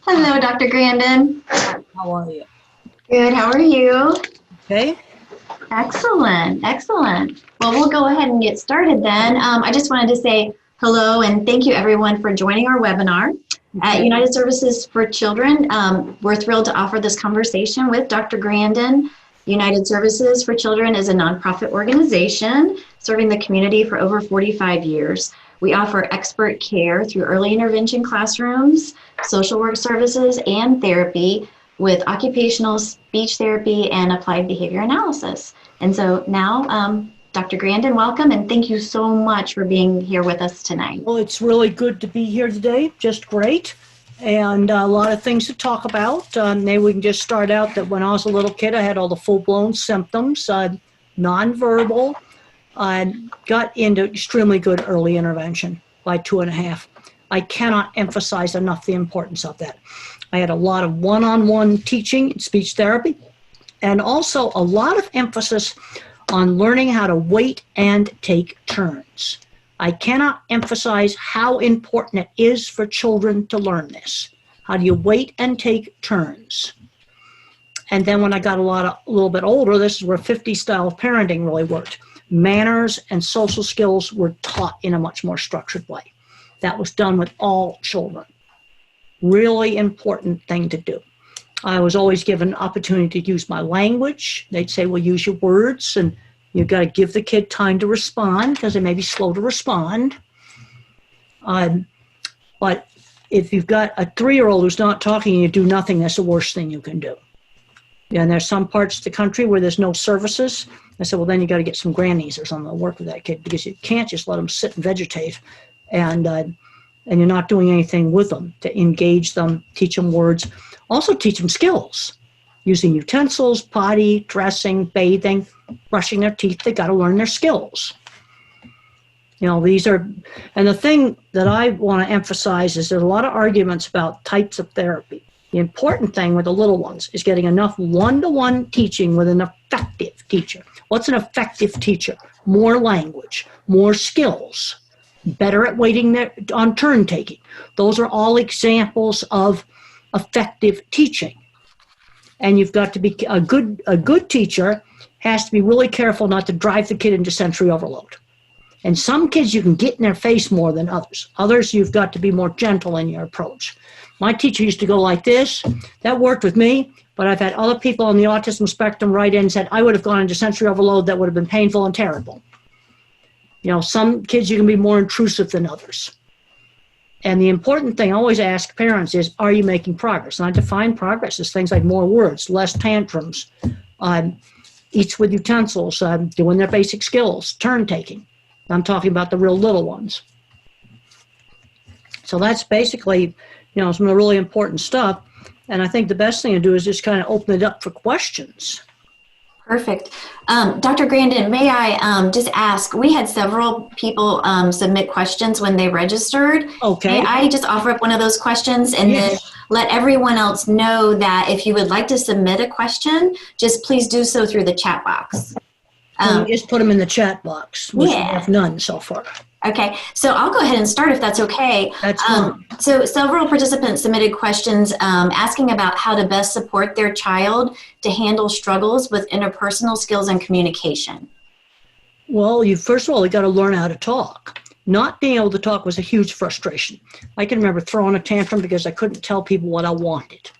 Hello, Dr. Grandin. How are you? Good, how are you? Okay. Excellent, excellent. Well, we'll go ahead and get started then. I just wanted to say hello and thank you everyone for joining our webinar at United Services for Children. We're thrilled to offer this conversation with Dr. Grandin. United Services for Children is a nonprofit organization serving the community for over 45 years. We offer expert care through early intervention classrooms, social work services, and therapy with occupational speech therapy and applied behavior analysis. And so now, Dr. Grandin, welcome, and thank you so much for being here with us tonight. Well, it's really good to be here today, just great. And a lot of things to talk about. Maybe we can just start out that when I was a little kid, I had all the full-blown symptoms, nonverbal. I got into extremely good early intervention by 2.5. I cannot emphasize enough the importance of that. I had a lot of one-on-one teaching in speech therapy, and also a lot of emphasis on learning how to wait and take turns. I cannot emphasize how important it is for children to learn this. How do you wait and take turns? And then when I got a little bit older, this is where 50 style of parenting really worked. Manners and social skills were taught in a much more structured way. That was done with all children. Really important thing to do. I was always given an opportunity to use my language. They'd say, well, use your words, and you've got to give the kid time to respond because they may be slow to respond. But if you've got a 3-year-old who's not talking and you do nothing, that's the worst thing you can do. And there's some parts of the country where there's no services. I said, well, then you got to get some grannies or something to work with that kid, because you can't just let them sit and vegetate and you're not doing anything with them to engage them, teach them words, also teach them skills, using utensils, potty, dressing, bathing, brushing their teeth. They got to learn their skills. You know, these are, and the thing that I want to emphasize is there's a lot of arguments about types of therapy. The important thing with the little ones is getting enough one-to-one teaching with an effective teacher. What's an effective teacher? More language, more skills, better at waiting on turn taking. Those are all examples of effective teaching. And you've got to be a good teacher has to be really careful not to drive the kid into sensory overload. And some kids you can get in their face more than others. Others you've got to be more gentle in your approach. My teacher used to go like this. That worked with me, but I've had other people on the autism spectrum write in and said, I would have gone into sensory overload. That would have been painful and terrible. You know, some kids you can be more intrusive than others. And the important thing I always ask parents is, are you making progress? And I define progress as things like more words, less tantrums, eats with utensils, doing their basic skills, turn taking. I'm talking about the real little ones. So that's basically, you know, some of the really important stuff. And I think the best thing to do is just kind of open it up for questions. Perfect. Dr. Grandin, may I just ask, we had several people submit questions when they registered. Okay. May I just offer up one of those questions and then let everyone else know that if you would like to submit a question, just please do so through the chat box. Just put them in the chat box, which we have none so far. Okay, so I'll go ahead and start if that's okay. That's fine. So several participants submitted questions asking about how to best support their child to handle struggles with interpersonal skills and communication. Well, first of all, you got to learn how to talk. Not being able to talk was a huge frustration. I can remember throwing a tantrum because I couldn't tell people what I wanted.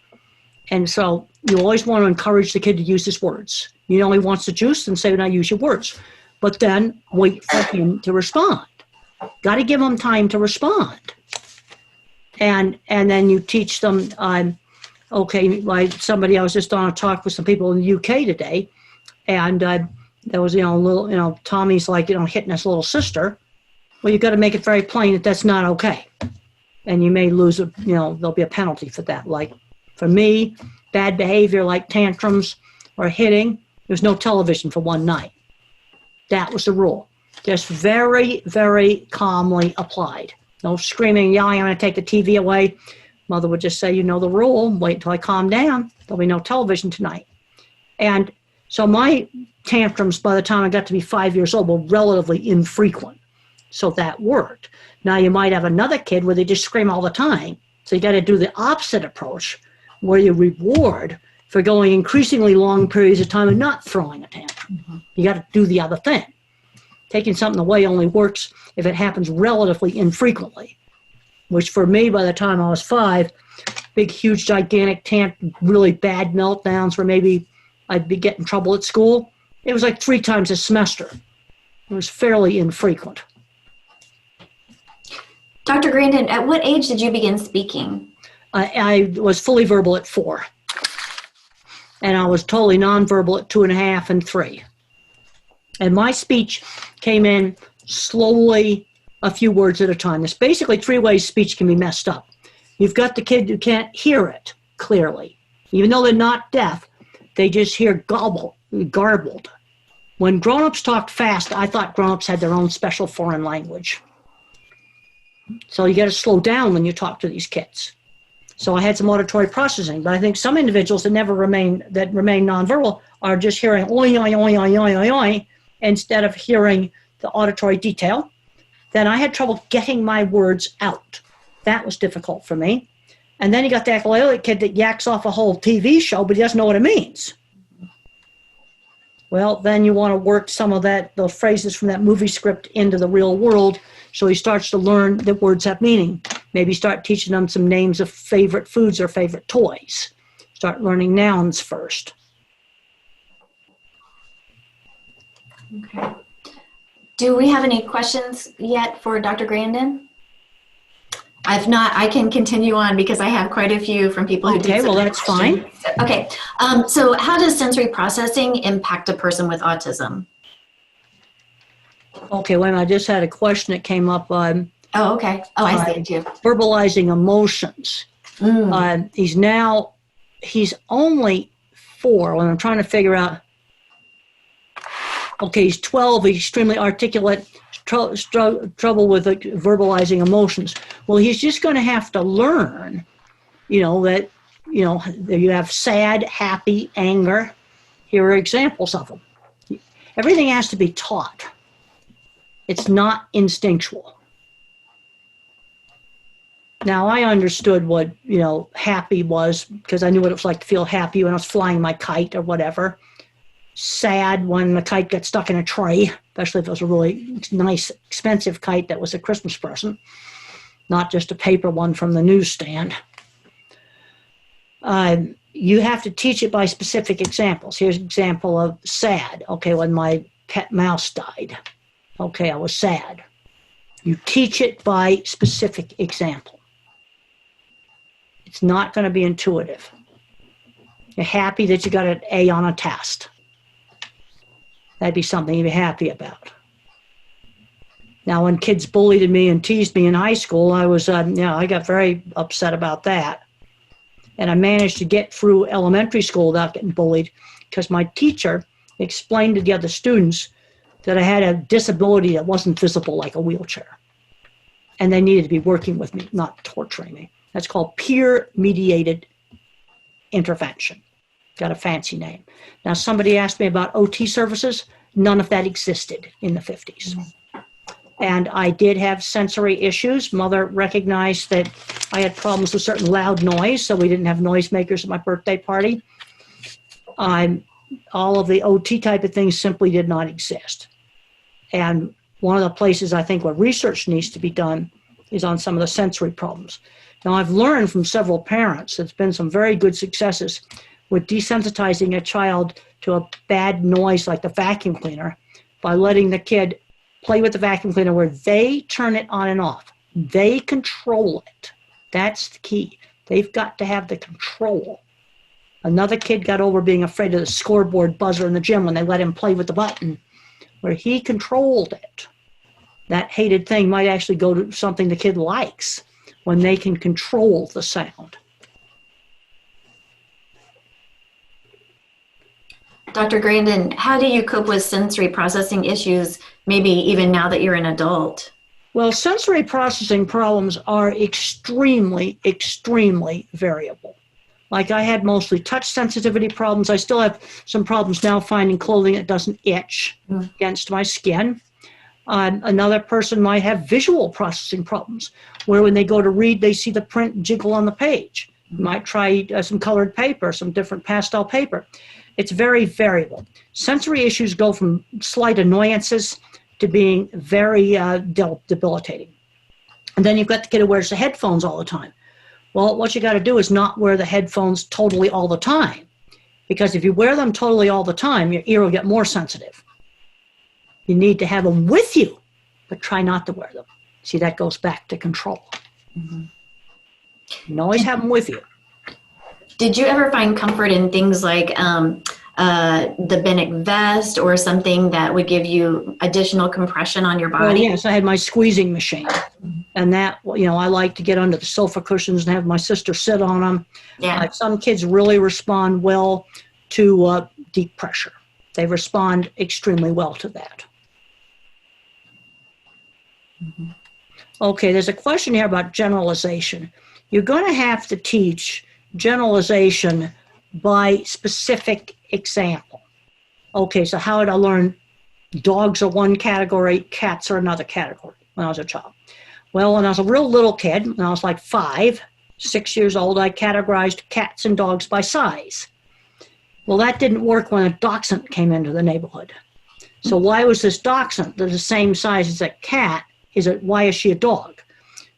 And so you always want to encourage the kid to use his words. He only wants the juice, and say, now use your words. But then wait for him to respond. Got to give them time to respond. And then you teach them, okay, like somebody, I was just on a talk with some people in the UK today, and there was, Tommy's like, hitting his little sister. Well, you got to make it very plain that that's not okay. And you may lose, there'll be a penalty for that. Like for me, bad behavior like tantrums or hitting, there's no television for one night. That was the rule. Just very, very calmly applied. No screaming, yelling, I'm going to take the TV away. Mother would just say, you know the rule, wait until I calm down. There'll be no television tonight. And so my tantrums by the time I got to be 5 years old were relatively infrequent. So that worked. Now you might have another kid where they just scream all the time. So you got to do the opposite approach, where you reward for going increasingly long periods of time and not throwing a tantrum. Mm-hmm. You got to do the other thing. Taking something away only works if it happens relatively infrequently, which for me, by the time I was 5, big, huge, gigantic, really bad meltdowns where maybe I'd be getting in trouble at school. It was like 3 times a semester. It was fairly infrequent. Dr. Grandin, at what age did you begin speaking? I was fully verbal at 4. And I was totally nonverbal at 2.5 and 3. And my speech came in slowly, a few words at a time. There's basically 3 ways speech can be messed up. You've got the kid who can't hear it clearly. Even though they're not deaf, they just hear garbled. When grown-ups talked fast, I thought grown-ups had their own special foreign language. So you got to slow down when you talk to these kids. So I had some auditory processing, but I think some individuals that remain nonverbal are just hearing oi, oi, oi, oi, oi, oi, oi, instead of hearing the auditory detail. Then I had trouble getting my words out. That was difficult for me. And then you got the acclaimed kid that yaks off a whole TV show, but he doesn't know what it means. Well, then you want to work some of those phrases from that movie script into the real world, so he starts to learn that words have meaning. Maybe start teaching them some names of favorite foods or favorite toys. Start learning nouns first. Okay. Do we have any questions yet for Dr. Grandin? If not, I can continue on because I have quite a few from people who did Okay, well, that's fine. Okay, so how does sensory processing impact a person with autism? Okay, wait a minute, I just had a question that came up on Oh, okay. Oh, I see it too. verbalizing emotions. He's only 4, and I'm trying to figure out, okay, he's 12, he's extremely articulate, trouble with verbalizing emotions. Well, he's just going to have to learn, that you have sad, happy, anger. Here are examples of them. Everything has to be taught. It's not instinctual. Now, I understood what, happy was because I knew what it was like to feel happy when I was flying my kite or whatever. Sad when the kite got stuck in a tree, especially if it was a really nice, expensive kite that was a Christmas present, not just a paper one from the newsstand. You have to teach it by specific examples. Here's an example of sad. Okay, when my pet mouse died. Okay, I was sad. You teach it by specific example. It's not going to be intuitive. You're happy that you got an A on a test. That'd be something you'd be happy about. Now, when kids bullied me and teased me in high school, I was, I got very upset about that. And I managed to get through elementary school without getting bullied because my teacher explained to the other students that I had a disability that wasn't visible like a wheelchair. And they needed to be working with me, not torturing me. That's called peer-mediated intervention. Got a fancy name. Now, somebody asked me about OT services. None of that existed in the 50s. And I did have sensory issues. Mother recognized that I had problems with certain loud noise, so we didn't have noisemakers at my birthday party. All of the OT type of things simply did not exist. And one of the places I think where research needs to be done is on some of the sensory problems. Now, I've learned from several parents, there's been some very good successes with desensitizing a child to a bad noise like the vacuum cleaner by letting the kid play with the vacuum cleaner where they turn it on and off. They control it. That's the key. They've got to have the control. Another kid got over being afraid of the scoreboard buzzer in the gym when they let him play with the button, where he controlled it. That hated thing might actually go to something the kid likes when they can control the sound. Dr. Grandin, how do you cope with sensory processing issues, maybe even now that you're an adult? Well, sensory processing problems are extremely, extremely variable. Like I had mostly touch sensitivity problems. I still have some problems now finding clothing that doesn't itch against my skin. Another person might have visual processing problems, where when they go to read, they see the print jiggle on the page. You might try some colored paper, some different pastel paper. It's very variable. Sensory issues go from slight annoyances to being very debilitating. And then you've got the kid who wears the headphones all the time. Well, what you got to do is not wear the headphones totally all the time, because if you wear them totally all the time, your ear will get more sensitive. You need to have them with you, but try not to wear them. See, that goes back to control. Mm-hmm. You always have them with you. Did you ever find comfort in things like the Bennett vest or something that would give you additional compression on your body? Well, yes, I had my squeezing machine. And that, I like to get under the sofa cushions and have my sister sit on them. Yeah. Some kids really respond well to deep pressure. They respond extremely well to that. Mm-hmm. Okay, there's a question here about generalization. You're going to have to teach generalization by specific example. Okay, so how did I learn dogs are one category, cats are another category when I was a child? Well, when I was a real little kid, when I was like 5, 6 years old, I categorized cats and dogs by size. Well, that didn't work when a dachshund came into the neighborhood. So why was this dachshund the same size as a cat? Why is she a dog?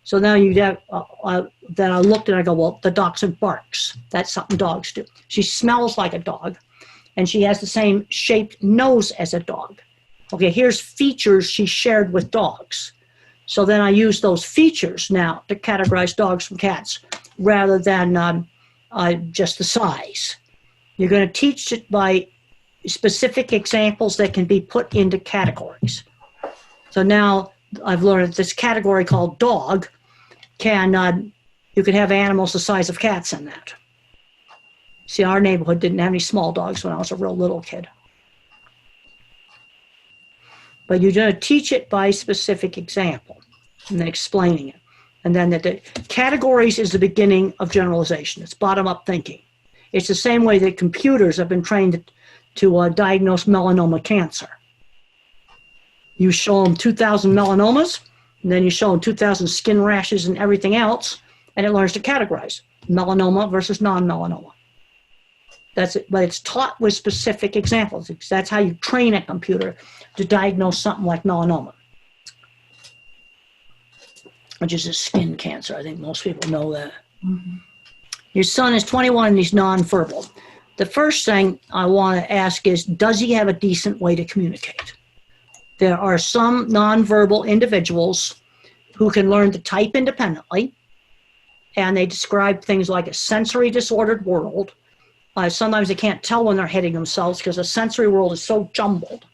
So now then I looked and I go, well, the dachshund barks. That's something dogs do. She smells like a dog, and she has the same shaped nose as a dog. Okay, here's features she shared with dogs. So then I use those features now to categorize dogs from cats rather than just the size. You're going to teach it by specific examples that can be put into categories. So now I've learned this category called dog you could have animals the size of cats in that. See, our neighborhood didn't have any small dogs when I was a real little kid. But you're going to teach it by specific example and then explaining it. And then the categories is the beginning of generalization. It's bottom-up thinking. It's the same way that computers have been trained to diagnose melanoma cancer. You show them 2,000 melanomas, and then you show them 2,000 skin rashes and everything else, and it learns to categorize melanoma versus non-melanoma. That's it, but it's taught with specific examples. That's how you train a computer to diagnose something like melanoma, which is a skin cancer. I think most people know that. Mm-hmm. Your son is 21 and he's nonverbal. The first thing I want to ask is, does he have a decent way to communicate? There are some nonverbal individuals who can learn to type independently, and they describe things like a sensory disordered world. Sometimes they can't tell when they're hitting themselves because the sensory world is so jumbled.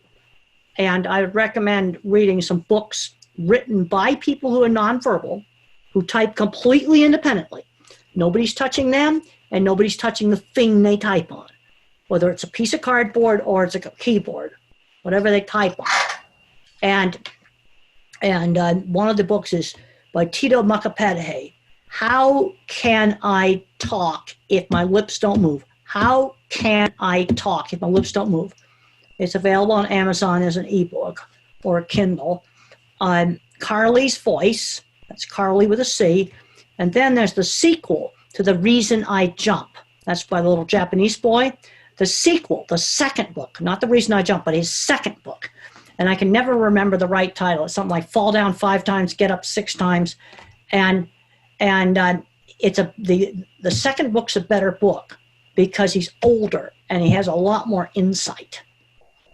And I would recommend reading some books written by people who are nonverbal, who type completely independently. Nobody's touching them, and nobody's touching the thing they type on, whether it's a piece of cardboard or it's a keyboard, whatever they type on. And one of the books is by Tito Mukhopadhyay, How Can I Talk If My Lips Don't Move? How can I talk if my lips don't move? It's available on Amazon as an ebook or a Kindle. Carly's Voice, that's Carly with a C. And then there's the sequel to The Reason I Jump. That's by the little Japanese boy. The sequel, the second book, not The Reason I Jump, but his second book. And I can never remember the right title. It's something like Fall Down 5 Times, Get Up 6 Times. And it's the second book's a better book because he's older and he has a lot more insight.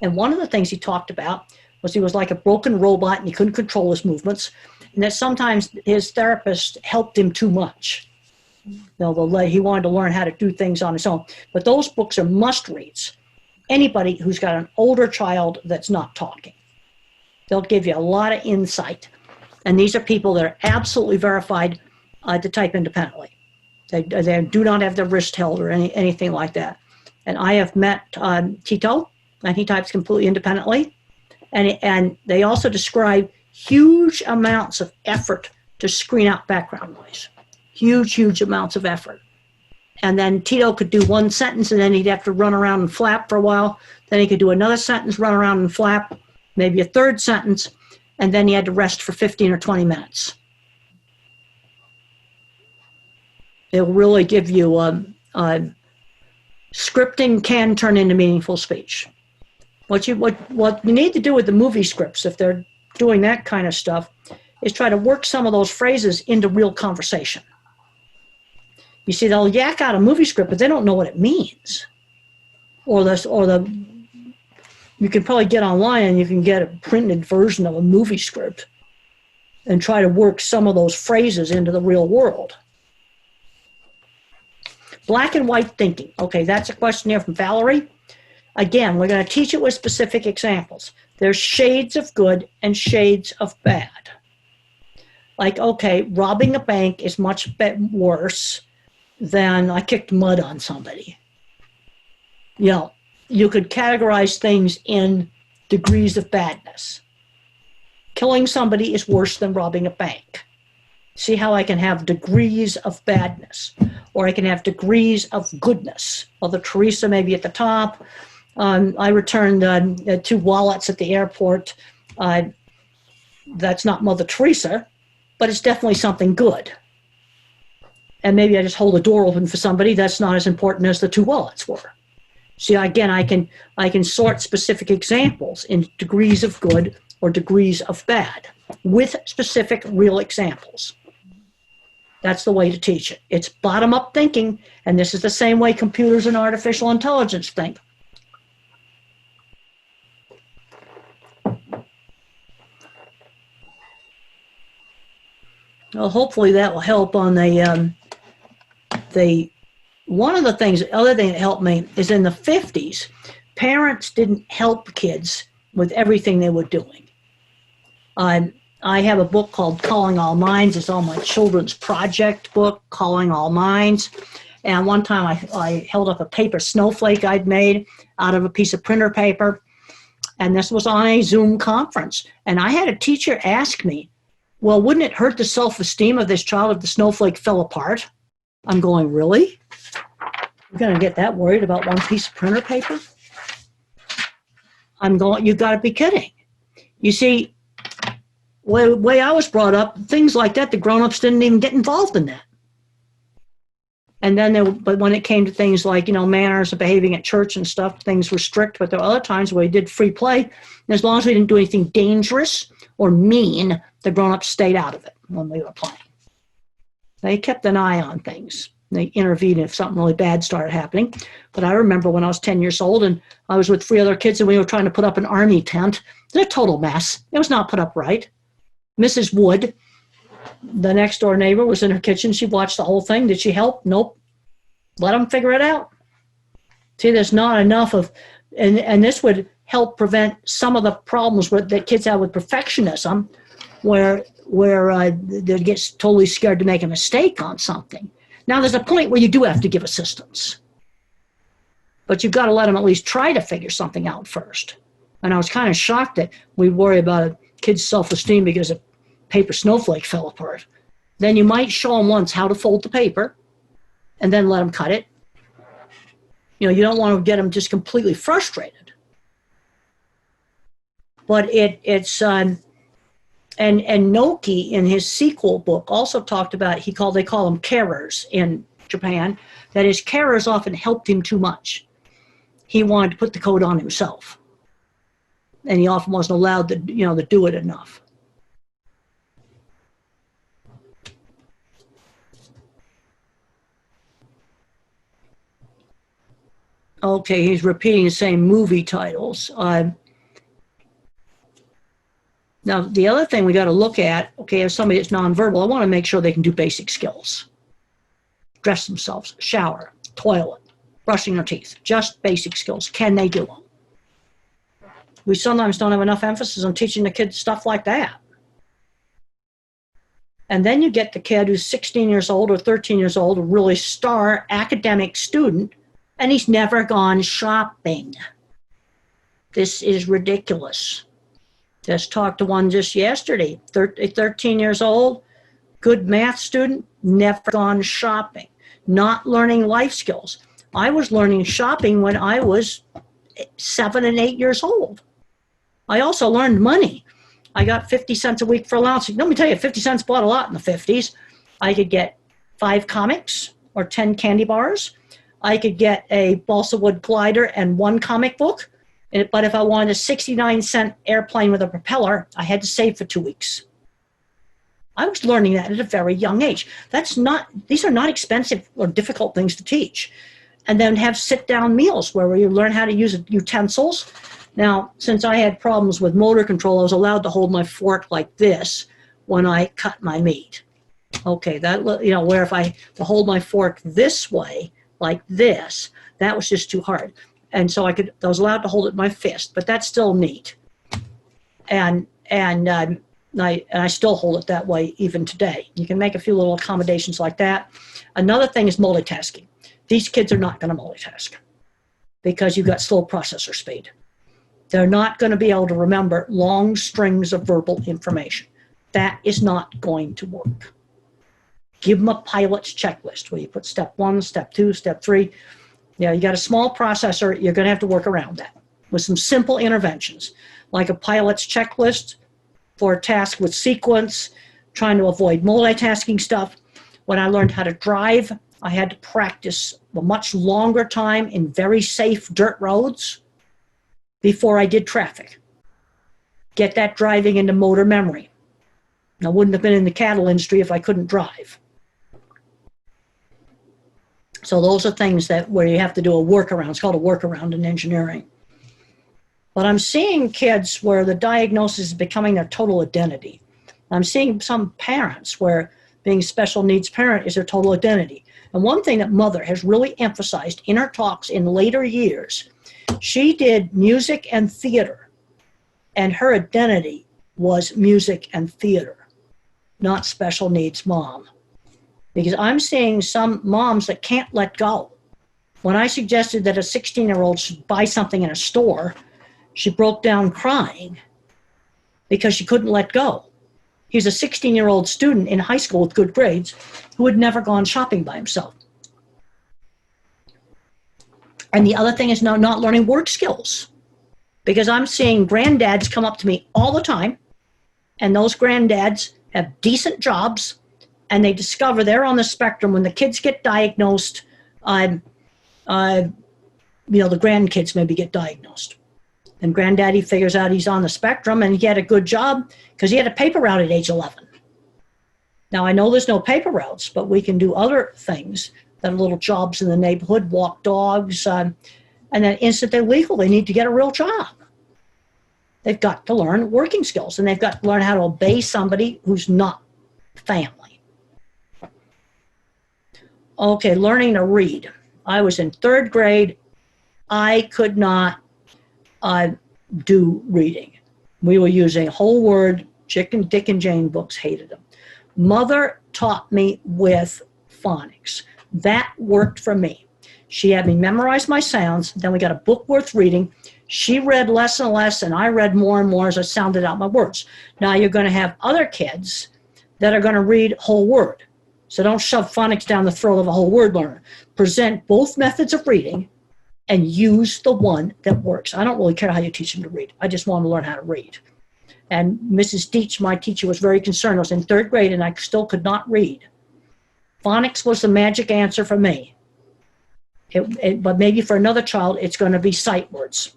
And one of the things he talked about was he was like a broken robot and he couldn't control his movements, and that sometimes his therapist helped him too much. He wanted to learn how to do things on his own. But those books are must-reads. Anybody who's got an older child that's not talking, they'll give you a lot of insight. And these are people that are absolutely verified to type independently. They do not have their wrist held or anything like that. And I have met Tito, and he types completely independently. And they also describe huge amounts of effort to screen out background noise. Huge amounts of effort. And then Tito could do one sentence, and then he'd have to run around and flap for a while. Then he could do another sentence, run around and flap, maybe a third sentence. and then you had to rest for 15 or 20 minutes. It will really give you, scripting can turn into meaningful speech. What you need to do with the movie scripts, if they're doing that kind of stuff, is try to work some of those phrases into real conversation. You see, they'll yak out a movie script, but they don't know what it means. You can probably get online and you can get a printed version of a movie script and try to work some of those phrases into the real world. Black and white thinking. Okay, that's a question here from Valerie. Again, we're going to teach it with specific examples. There's shades of good and shades of bad. Like, okay, robbing a bank is much worse than I kicked mud on somebody. You know, you could categorize things in degrees of badness. Killing somebody is worse than robbing a bank. See how I can have degrees of badness, or I can have degrees of goodness. Mother Teresa maybe at the top. I returned 2 wallets at the airport. That's not Mother Teresa, but it's definitely something good. And maybe I just hold the door open for somebody. That's not as important as the 2 wallets were. See, again, I can sort specific examples in degrees of good or degrees of bad with specific real examples. That's the way to teach it. It's bottom-up thinking, and this is the same way computers and artificial intelligence think. Well, hopefully that will help on one of the things, the other thing that helped me is in the 50s, parents didn't help kids with everything they were doing. I have a book called Calling All Minds. It's on my children's project book, Calling All Minds. And one time I held up a paper snowflake I'd made out of a piece of printer paper. And this was on a Zoom conference. And I had a teacher ask me, well, wouldn't it hurt the self-esteem of this child if the snowflake fell apart? I'm going, really? You're going to get that worried about one piece of printer paper? I'm going, you got to be kidding. You see, the way I was brought up, things like that, the grown-ups didn't even get involved in that. And then, but when it came to things like, you know, manners of behaving at church and stuff, things were strict, but there were other times where we did free play. And as long as we didn't do anything dangerous or mean, the grown-ups stayed out of it when we were playing. They kept an eye on things. They intervened if something really bad started happening. But I remember when I was 10 years old and I was with 3 other kids and we were trying to put up an army tent. It was a total mess. It was not put up right. Mrs. Wood, the next door neighbor, was in her kitchen. She watched the whole thing. Did she help? Nope. Let them figure it out. See, there's not enough of, and this would help prevent some of the problems that kids have with perfectionism, where they get totally scared to make a mistake on something. Now, there's a point where you do have to give assistance, but you've got to let them at least try to figure something out first. And I was kind of shocked that we worry about a kid's self-esteem because a paper snowflake fell apart. Then you might show them once how to fold the paper and then let them cut it. You know, you don't want to get them just completely frustrated. But it's and Noki in his sequel book also talked about, they call them carers in Japan. That is, carers often helped him too much. He wanted to put the code on himself. And he often wasn't allowed to, to do it enough. Okay, he's repeating the same movie titles. Now, the other thing we got to look at, okay, as somebody that's nonverbal, I want to make sure they can do basic skills. Dress themselves, shower, toilet, brushing their teeth, just basic skills. Can they do them? We sometimes don't have enough emphasis on teaching the kids stuff like that. And then you get the kid who's 16 years old or 13 years old, a really star academic student, and he's never gone shopping. This is ridiculous. Just talked to one just yesterday, 13 years old, good math student, never gone shopping, not learning life skills. I was learning shopping when I was 7 and 8 years old. I also learned money. I got 50 cents a week for allowance. Let me tell you, 50 cents bought a lot in the 50s. I could get 5 comics or 10 candy bars. I could get a balsa wood glider and 1 comic book. But if I wanted a 69-cent airplane with a propeller, I had to save for 2 weeks. I was learning that at a very young age. These are not expensive or difficult things to teach. And then have sit-down meals where you learn how to use utensils. Now, since I had problems with motor control, I was allowed to hold my fork like this when I cut my meat. Okay, where if I hold my fork this way, like this, that was just too hard. And so I was allowed to hold it in my fist, but that's still neat. And I still hold it that way even today. You can make a few little accommodations like that. Another thing is multitasking. These kids are not going to multitask because you've got slow processor speed. They're not going to be able to remember long strings of verbal information. That is not going to work. Give them a pilot's checklist where you put step 1, step 2, step 3. You got a small processor, you're going to have to work around that with some simple interventions, like a pilot's checklist for a task with sequence, trying to avoid multitasking stuff. When I learned how to drive, I had to practice a much longer time in very safe dirt roads before I did traffic. Get that driving into motor memory. I wouldn't have been in the cattle industry if I couldn't drive. So those are things where you have to do a workaround. It's called a workaround in engineering. But I'm seeing kids where the diagnosis is becoming their total identity. I'm seeing some parents where being a special needs parent is their total identity. And one thing that Mother has really emphasized in her talks in later years, she did music and theater, and her identity was music and theater, not special needs mom. Because I'm seeing some moms that can't let go. When I suggested that a 16-year-old should buy something in a store, she broke down crying because she couldn't let go. He's a 16-year-old student in high school with good grades who had never gone shopping by himself. And the other thing is now not learning work skills. Because I'm seeing granddads come up to me all the time, and those granddads have decent jobs, and they discover they're on the spectrum. When the kids get diagnosed, the grandkids maybe get diagnosed. And granddaddy figures out he's on the spectrum, and he had a good job because he had a paper route at age 11. Now, I know there's no paper routes, but we can do other things that are little jobs in the neighborhood, walk dogs, and then instant they're legal, they need to get a real job. They've got to learn working skills, and they've got to learn how to obey somebody who's not family. Okay, learning to read. I was in 3rd grade. I could not do reading. We were using whole word, Dick and Jane books, hated them. Mother taught me with phonics. That worked for me. She had me memorize my sounds. Then we got a book worth reading. She read less and less, and I read more and more as I sounded out my words. Now you're going to have other kids that are going to read whole word. So don't shove phonics down the throat of a whole word learner. Present both methods of reading and use the one that works. I don't really care how you teach them to read. I just want them to learn how to read. And Mrs. Deach, my teacher, was very concerned. I was in 3rd grade and I still could not read. Phonics was the magic answer for me. But maybe for another child, it's going to be sight words.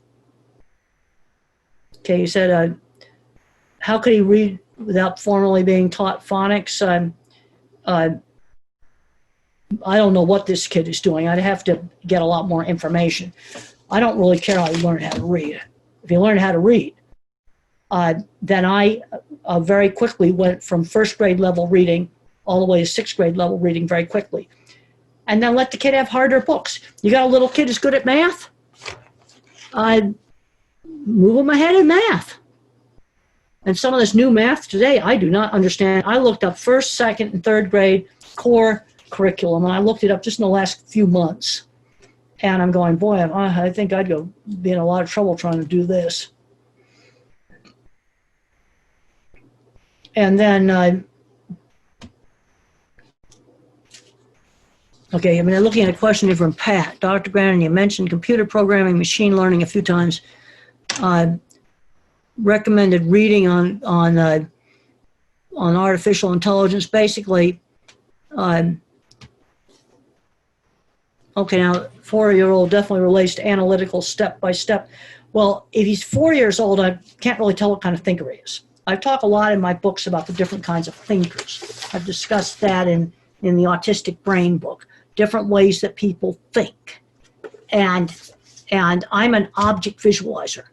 Okay, you said, how could he read without formally being taught phonics? I don't know what this kid is doing. I'd have to get a lot more information. I don't really care how you learn how to read. If you learn how to read, then I very quickly went from 1st grade level reading all the way to 6th grade level reading very quickly. And then let the kid have harder books. You got a little kid who's good at math? Move them ahead in math. And some of this new math today, I do not understand. I looked up 1st, 2nd, and 3rd grade core curriculum, and I looked it up just in the last few months. And I'm going, boy, I think I'd be in a lot of trouble trying to do this. And then, okay, I've been looking at a question here from Pat. Dr. Grandin, you mentioned computer programming, machine learning a few times. recommended reading on artificial intelligence. Basically, okay, now 4-year-old definitely relates to analytical step by step. Well, if he's 4 years old, I can't really tell what kind of thinker he is. I talk a lot in my books about the different kinds of thinkers. I've discussed that in the Autistic Brain book, different ways that people think. And I'm an object visualizer.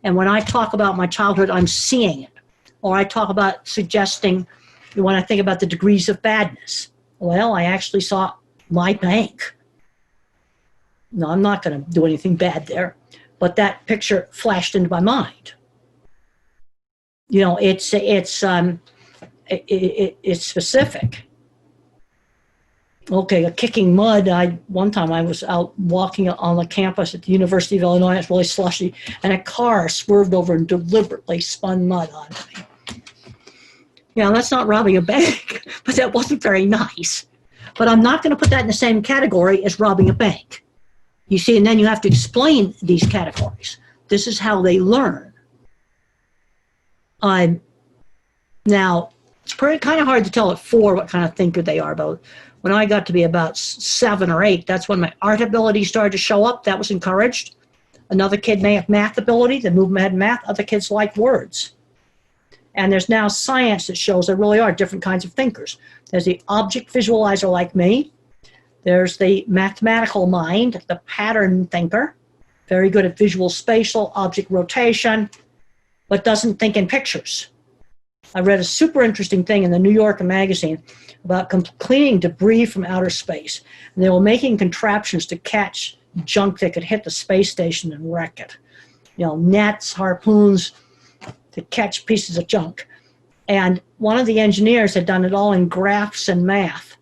And when I talk about my childhood, I'm seeing it. Or I talk about suggesting, when I think about the degrees of badness, well, I actually saw my bank. No, I'm not going to do anything bad there. But that picture flashed into my mind. You know, it's specific. Okay, kicking mud. One time I was out walking on the campus at the University of Illinois. It's really slushy, and a car swerved over and deliberately spun mud onto me. Yeah, that's not robbing a bank, but that wasn't very nice. But I'm not going to put that in the same category as robbing a bank. You see, and then you have to explain these categories. This is how they learn. Now, it's kind of hard to tell at 4 what kind of thinker they are. But when I got to be about 7 or 8, that's when my art ability started to show up. That was encouraged. Another kid may have math ability, the movement had math. Other kids like words. And there's now science that shows there really are different kinds of thinkers. There's the object visualizer like me. There's the mathematical mind, the pattern thinker, very good at visual spatial object rotation, but doesn't think in pictures. I read a super interesting thing in the New Yorker magazine about cleaning debris from outer space. And they were making contraptions to catch junk that could hit the space station and wreck it. You know, nets, harpoons to catch pieces of junk. And one of the engineers had done it all in graphs and math.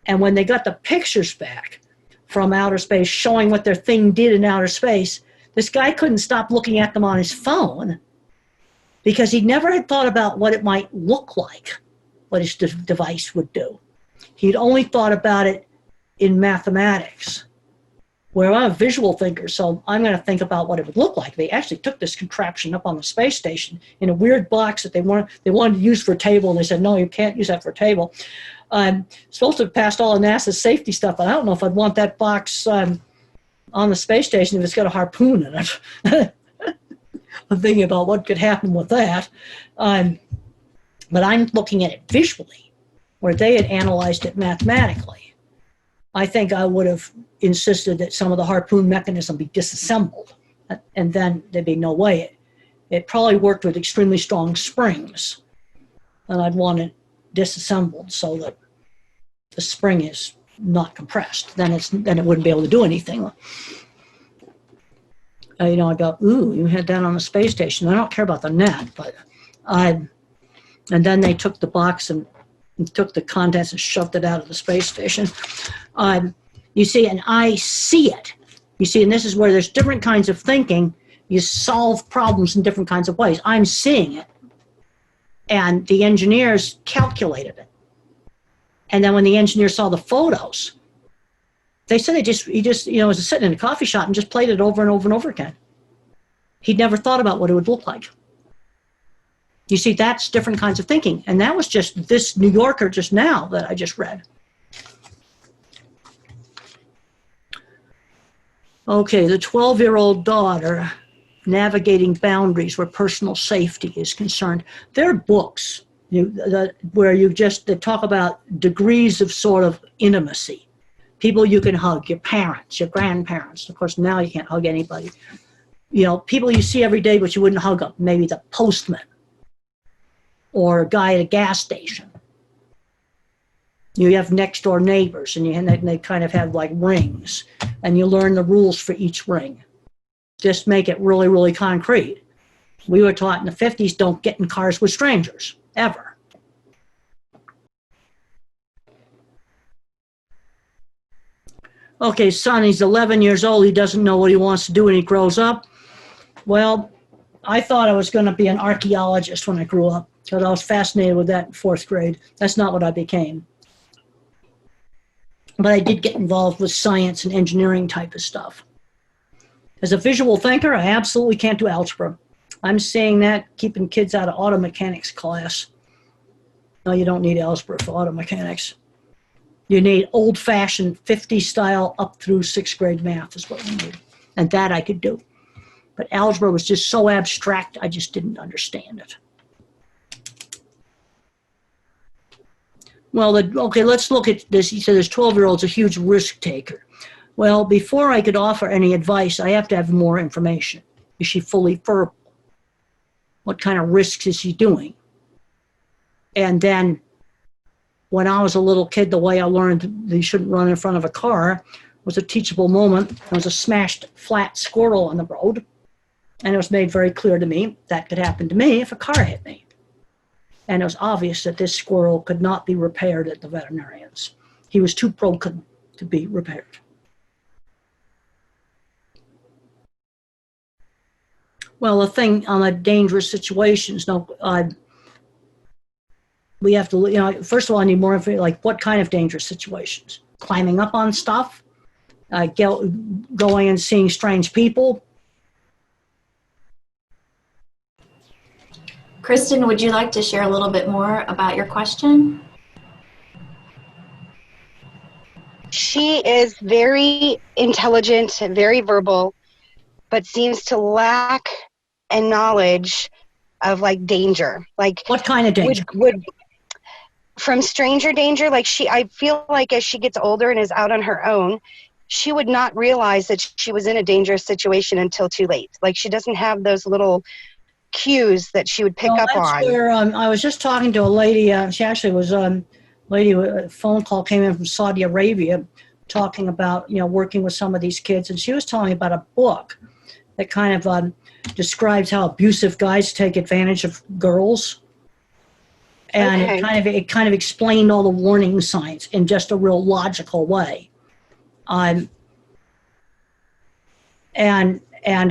And when they got the pictures back from outer space showing what their thing did in outer space, this guy couldn't stop looking at them on his phone because he never had thought about what it might look like, what his device would do. He'd only thought about it in mathematics, where I'm a visual thinker, so I'm going to think about what it would look like. They actually took this contraption up on the space station in a weird box that they wanted to use for a table, and they said, no, you can't use that for a table. I'm supposed to have passed all of NASA's safety stuff, but I don't know if I'd want that box on the space station if it's got a harpoon in it. I'm thinking about what could happen with that. But I'm looking at it visually, where they had analyzed it mathematically. I think I would have insisted that some of the harpoon mechanism be disassembled, and then there'd be no way. It probably worked with extremely strong springs, and I'd want it disassembled so that the spring is not compressed. Then it wouldn't be able to do anything. You know, I go, ooh, you had that on the space station. I don't care about the net, but and then they took the box and took the contents and shoved it out of the space station. You see, and I see it. You see, and this is where there's different kinds of thinking. You solve problems in different kinds of ways. I'm seeing it. And the engineers calculated it. And then when the engineers saw the photos, they said he just, you know, was sitting in a coffee shop and just played it over and over and over again. He'd never thought about what it would look like. You see, that's different kinds of thinking. And that was just this New Yorker just now that I just read. Okay, the 12-year-old daughter navigating boundaries where personal safety is concerned. There are books where they talk about degrees of sort of intimacy. People you can hug, your parents, your grandparents. Of course, now you can't hug anybody. You know, people you see every day, but you wouldn't hug them. Maybe the postman or a guy at a gas station. You have next door neighbors, and they kind of have like rings, and you learn the rules for each ring. Just make it really, really concrete. We were taught in the 50s, don't get in cars with strangers, ever. Okay, son, he's 11 years old. He doesn't know what he wants to do when he grows up. Well, I thought I was going to be an archaeologist when I grew up, because I was fascinated with that in 4th grade. That's not what I became. But I did get involved with science and engineering type of stuff. As a visual thinker, I absolutely can't do algebra. I'm seeing that keeping kids out of auto mechanics class. No, you don't need algebra for auto mechanics. You need old-fashioned 50 style up through 6th grade math is what you need. And that I could do. But algebra was just so abstract, I just didn't understand it. Well, okay, let's look at this. He said this 12-year-old's a huge risk taker. Well, before I could offer any advice, I have to have more information. Is she fully verbal? What kind of risks is she doing? And then when I was a little kid, the way I learned that you shouldn't run in front of a car was a teachable moment. There was a smashed flat squirrel on the road. And it was made very clear to me that could happen to me if a car hit me. And it was obvious that this squirrel could not be repaired at the veterinarian's. He was too broken to be repaired. Well, the thing on the dangerous situations, we have to, first of all, I need more information, like what kind of dangerous situations? Climbing up on stuff, going and seeing strange people. Kristen, would you like to share a little bit more about your question? She is very intelligent, very verbal, but seems to lack a knowledge of like danger. Like what kind of danger? Would from stranger danger, like I feel like as she gets older and is out on her own, she would not realize that she was in a dangerous situation until too late. Like she doesn't have those little cues that she would pick up on. Where, I was just talking to a lady, she actually was a phone call came in from Saudi Arabia talking about, working with some of these kids. And she was telling me about a book that kind of describes how abusive guys take advantage of girls. And okay. it kind of explained all the warning signs in just a real logical way. And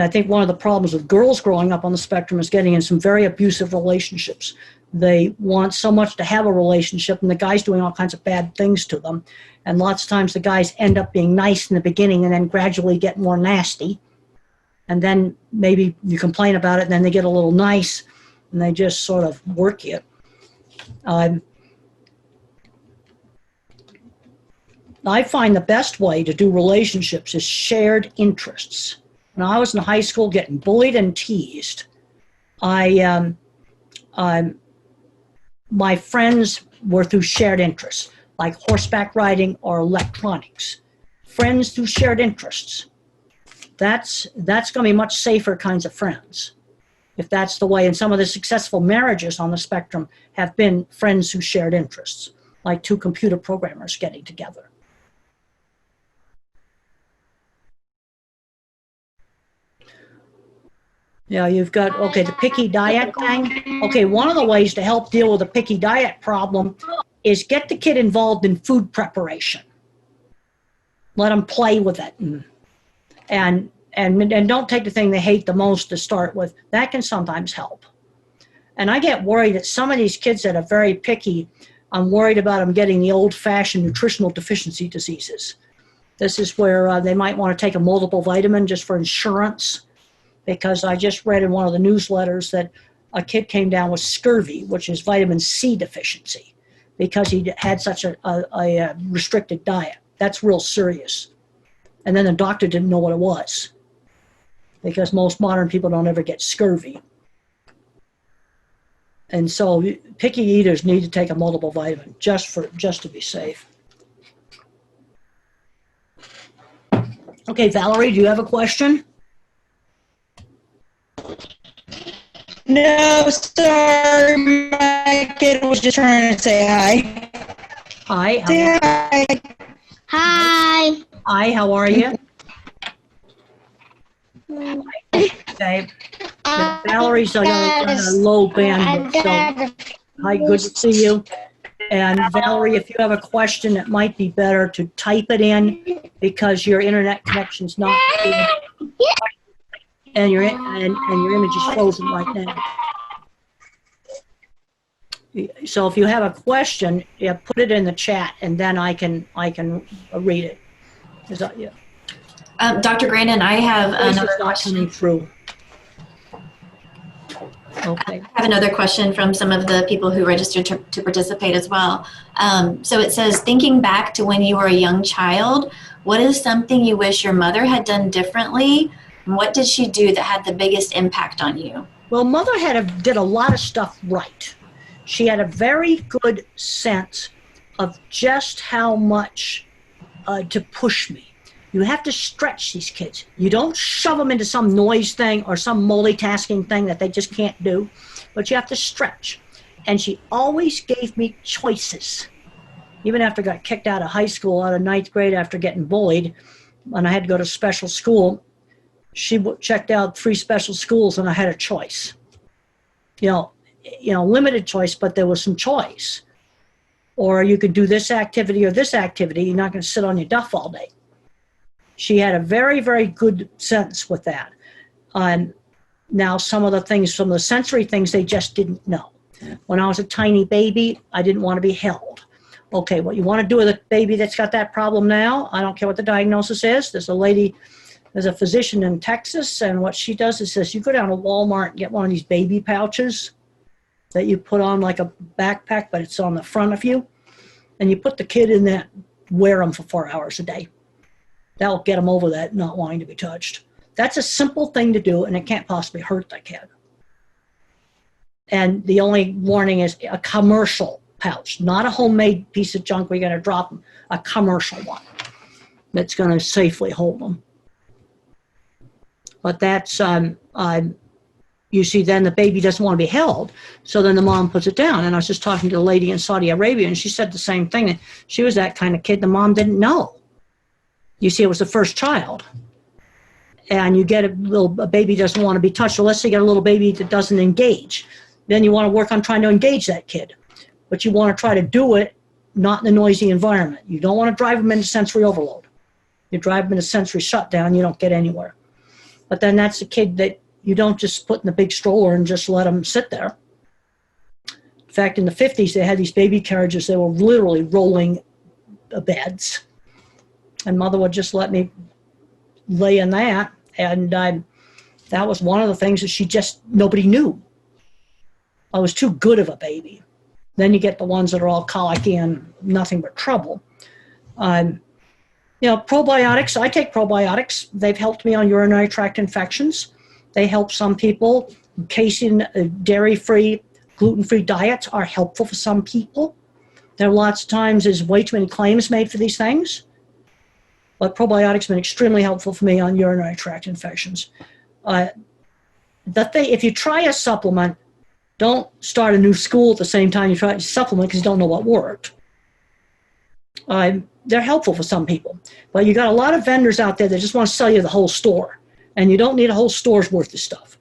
I think one of the problems with girls growing up on the spectrum is getting in some very abusive relationships. They want so much to have a relationship, and the guy's doing all kinds of bad things to them. And lots of times the guys end up being nice in the beginning and then gradually get more nasty. And then maybe you complain about it, and then they get a little nice, and they just sort of work you. I find the best way to do relationships is shared interests. When I was in high school getting bullied and teased, my friends were through shared interests, like horseback riding or electronics. Friends through shared interests. That's going to be much safer kinds of friends, if that's the way. And some of the successful marriages on the spectrum have been friends who shared interests, like two computer programmers getting together. Yeah, you've got, the picky diet thing. Okay, one of the ways to help deal with the picky diet problem is get the kid involved in food preparation. Let them play with it. And don't take the thing they hate the most to start with. That can sometimes help. And I get worried that some of these kids that are very picky, I'm worried about them getting the old-fashioned nutritional deficiency diseases. This is where they might want to take a multiple vitamin just for insurance. Because I just read in one of the newsletters that a kid came down with scurvy, which is vitamin C deficiency, because he had such a restricted diet. That's real serious. And then the doctor didn't know what it was, because most modern people don't ever get scurvy. And so picky eaters need to take a multiple vitamin just to be safe. Okay, Valerie, do you have a question? No, sorry, my kid was just trying to say hi. Hi. Say hi. Hi. Hi, how are you? Okay. Valerie's on a low bandwidth, so hi, good to see you. And Valerie, if you have a question, it might be better to type it in because your internet connection's not good. And your image is frozen right now. So if you have a question, put it in the chat, and then I can read it. Is that you? Dr. Grandin, I have another question. Coming through. Okay. I have another question from some of the people who registered to participate as well. So it says, thinking back to when you were a young child, what is something you wish your mother had done differently? And what did she do that had the biggest impact on you? Well, Mother did a lot of stuff right. She had a very good sense of just how much to push me. You have to stretch these kids. You don't shove them into some noise thing or some multitasking thing that they just can't do, but you have to stretch. And she always gave me choices. Even after I got kicked out of high school, out of 9th grade after getting bullied, and I had to go to special school, she checked out 3 special schools and I had a choice. You know, limited choice, but there was some choice. Or you could do this activity or this activity. You're not going to sit on your duff all day. She had a very, very good sense with that. Now, some of the sensory things, they just didn't know. When I was a tiny baby, I didn't want to be held. Okay, what you want to do with a baby that's got that problem now, I don't care what the diagnosis is. There's a physician in Texas, and what she does is says, you go down to Walmart and get one of these baby pouches that you put on like a backpack, but it's on the front of you, and you put the kid in that, wear them for 4 hours a day. That'll get them over that not wanting to be touched. That's a simple thing to do, and it can't possibly hurt the kid. And the only warning is a commercial pouch, not a homemade piece of junk where you're going to drop them, a commercial one that's going to safely hold them. But that's, you see, then the baby doesn't want to be held, so then the mom puts it down. And I was just talking to a lady in Saudi Arabia, and she said the same thing. She was that kind of kid. The mom didn't know. You see, it was the first child. And you get a baby doesn't want to be touched. So let's say you get a little baby that doesn't engage. Then you want to work on trying to engage that kid. But you want to try to do it not in a noisy environment. You don't want to drive them into sensory overload. You drive them into sensory shutdown, you don't get anywhere. But then that's a kid that you don't just put in the big stroller and just let them sit there. In fact, in the 50s, they had these baby carriages. They were literally rolling beds. And Mother would just let me lay in that. And that was one of the things that nobody knew. I was too good of a baby. Then you get the ones that are all colicky and nothing but trouble. Probiotics, I take probiotics. They've helped me on urinary tract infections. They help some people. Casein, dairy-free, gluten-free diets are helpful for some people. There are lots of times there's way too many claims made for these things. But probiotics have been extremely helpful for me on urinary tract infections. If you try a supplement, don't start a new school at the same time you try a supplement because you don't know what worked. They're helpful for some people. But you got a lot of vendors out there that just want to sell you the whole store. And you don't need a whole store's worth of stuff.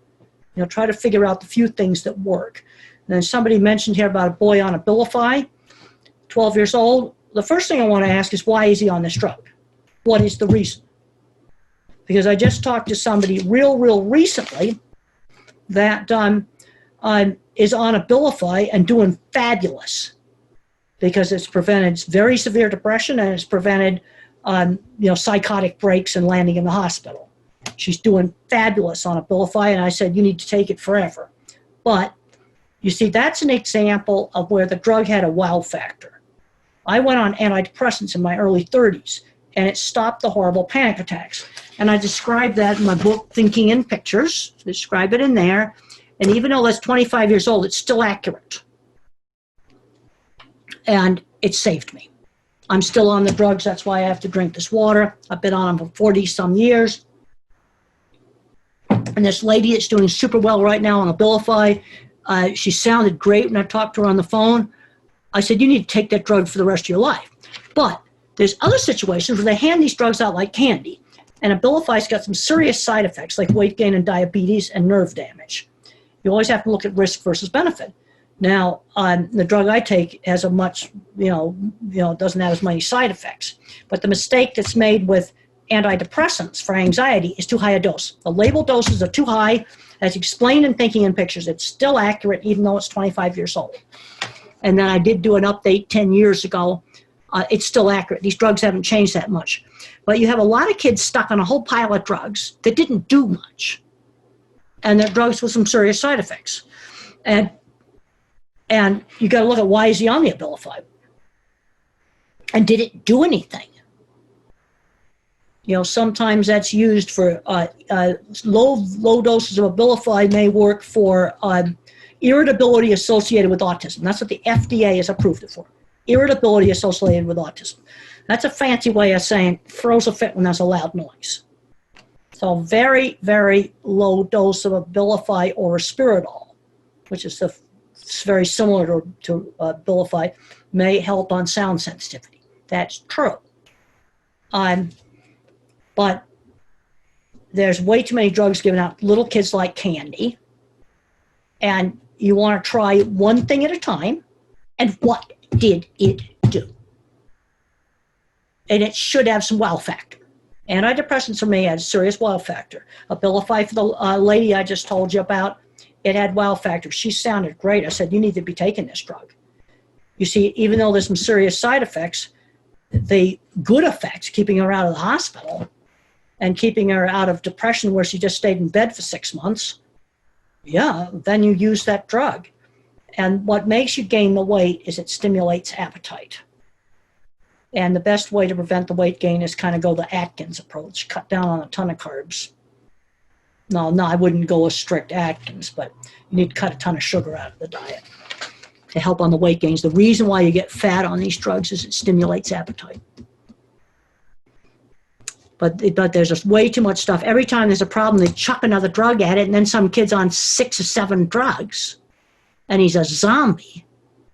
Try to figure out the few things that work. And then somebody mentioned here about a boy on Abilify, 12 years old. The first thing I want to ask is, why is he on this drug? What is the reason? Because I just talked to somebody real recently that is on Abilify and doing fabulous because it's prevented very severe depression and it's prevented psychotic breaks and landing in the hospital. She's doing fabulous on Abilify, and I said, you need to take it forever. But you see, that's an example of where the drug had a wow factor. I went on antidepressants in my early 30s, and it stopped the horrible panic attacks. And I described that in my book, Thinking in Pictures. Describe it in there. And even though that's 25 years old, it's still accurate. And it saved me. I'm still on the drugs. That's why I have to drink this water. I've been on them for 40-some years. And this lady that's doing super well right now on Abilify, she sounded great when I talked to her on the phone. I said, you need to take that drug for the rest of your life. But there's other situations where they hand these drugs out like candy. And Abilify's got some serious side effects like weight gain and diabetes and nerve damage. You always have to look at risk versus benefit. Now, the drug I take has a much, doesn't have as many side effects. But the mistake that's made with antidepressants for anxiety is too high a dose. The label doses are too high. As explained in Thinking in Pictures, it's still accurate even though it's 25 years old. And then I did do an update 10 years ago. It's still accurate. These drugs haven't changed that much. But you have a lot of kids stuck on a whole pile of drugs that didn't do much. And they're drugs with some serious side effects. And you got to look at why is he on the Abilify? And did it do anything? You know, sometimes that's used for low doses of Abilify may work for irritability associated with autism. That's what the FDA has approved it for. Irritability associated with autism. That's a fancy way of saying throws a fit when there's a loud noise. So very, very low dose of Abilify or Spiridol, which is very similar to Abilify, may help on sound sensitivity. That's true. But there's way too many drugs given out. Little kids like candy. And you want to try one thing at a time. And what did it do? And it should have some wow factor. Antidepressants for me had serious wow factor. Abilify for the lady I just told you about, it had wow factor. She sounded great. I said, you need to be taking this drug. You see, even though there's some serious side effects, the good effects, keeping her out of the hospital and keeping her out of depression where she just stayed in bed for 6 months, yeah, then you use that drug. And what makes you gain the weight is it stimulates appetite. And the best way to prevent the weight gain is kind of go the Atkins approach, cut down on a ton of carbs. No, I wouldn't go a strict Atkins, but you need to cut a ton of sugar out of the diet to help on the weight gains. The reason why you get fat on these drugs is it stimulates appetite. But there's just way too much stuff. Every time there's a problem, they chuck another drug at it, and then some kid's on 6 or 7 drugs, and he's a zombie.